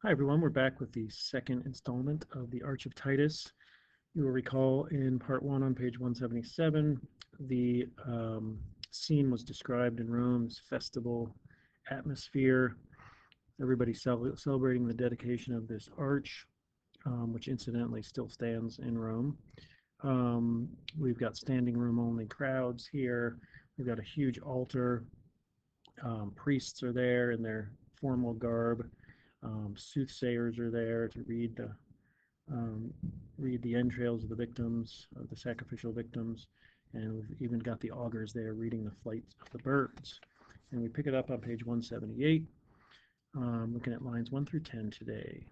Hi everyone, we're back with the second installment of the Arch of Titus. You will recall in part one on page 177, the scene was described in Rome's festival atmosphere, everybody celebrating the dedication of this arch, which incidentally still stands in Rome. We've got standing room only crowds here. We've got a huge altar. Priests are there in their formal garb. Soothsayers are there to um, read the entrails of the victims, of the sacrificial victims, and we've even got the augurs there reading the flights of the birds. And we pick it up on page 178, looking at lines 1 through 10 today.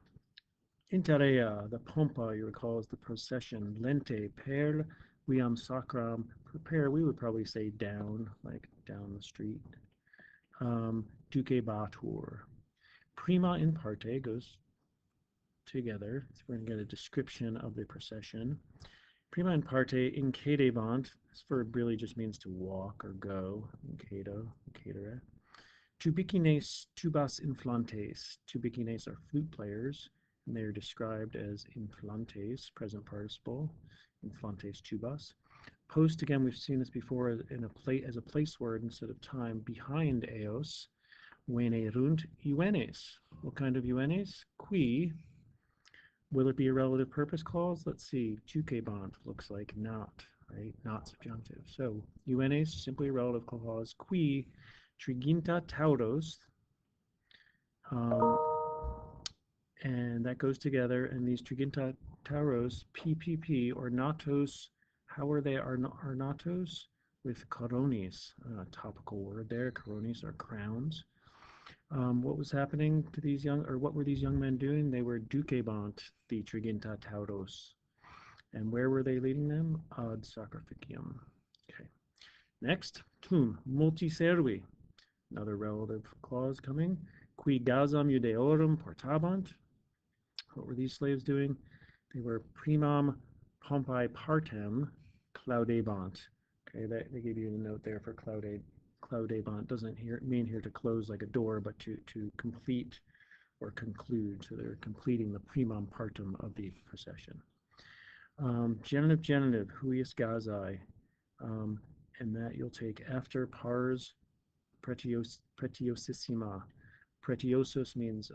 Intarea, the pompa, you recall, is the procession. Lente, per viam sacram, prepare, we would probably say down, like down the street. Ducebatur. Prima in parte goes together. So we're going to get a description of the procession. Prima in parte incedebant. This verb really just means to walk or go. Incedo, incedere. Tubicines tubas inflantes. Tubicines are flute players, and they are described as inflantes, present participle. Inflantes tubas. Post, again, we've seen this before as a place word instead of time, behind eos. Venerunt iuenes. What kind of iuenes? Qui. Will it be a relative purpose clause? Let's see. Ducebant looks like not, right? Not subjunctive. So iuenes, simply a relative clause. Qui triginta tauros. Um, and that goes together. And these triginta tauros, PPP, or natos, how are they natos? With coronis, topical word there. Coronis are crowns. What was happening to these what were these young men doing? They were ducebant, the triginta tauros. And where were they leading them? Ad sacrificium. Okay. Next, tum, multiservi. Another relative clause coming. Qui gazam judeorum portabant. What were these slaves doing? They were primam pompi partem claudebant. Okay, they gave you a note there for claudebant. Doesn't mean here to close like a door, but to complete or conclude. So they're completing the primum partum of the procession. Genitive, huius gazai. And that you'll take after pars pretiosissima. Pretiosus means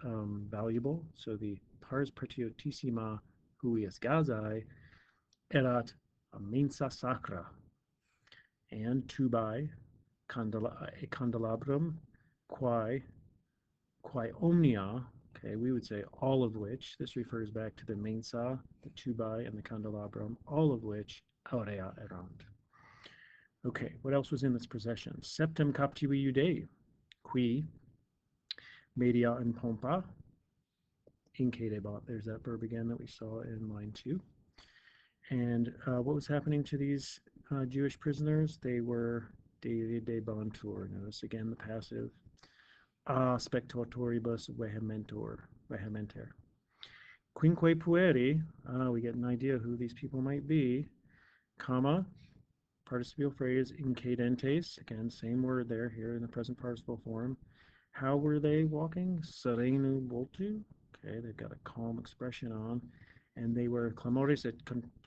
valuable. So the pars pretiosissima huius gazai erat mensa sacra. And tubai a candelabrum, quae omnia, okay, we would say all of which, this refers back to the mensa, the tubae, and the candelabrum, all of which aurea erant. Okay, what else was in this procession? Septem captivi Judei, qui media and pompa, incedebant, there's that verb again that we saw in line 2. And what was happening to these Jewish prisoners? They were debantur. Notice again the passive. Spectatoribus vehementer. Quinque pueri, we get an idea who these people might be. Comma, participial phrase, incedentes. Again, same word there, here in the present participle form. How were they walking? Serenu voltu. Okay, they've got a calm expression on. And they were clamores et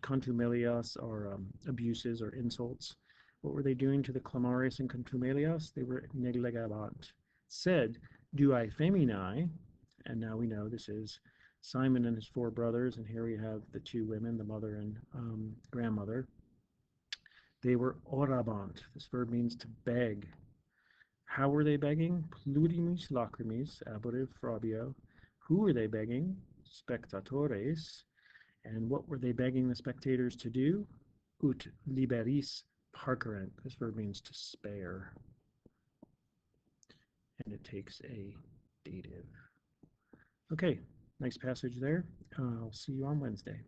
contumelias, or abuses or insults. What were they doing to the clamores and contumelias? They were negligabant. Said, duae feminae, and now we know this is Simon and his 4 brothers, and here we have the 2 women, the mother and grandmother. They were orabant. This verb means to beg. How were they begging? Pludimus lacrimis, ablative frabio. Who were they begging? Spectatores. And what were they begging the spectators to do? Ut liberis parcerent. This verb means to spare. And it takes a dative. Okay, nice passage there. I'll see you on Wednesday.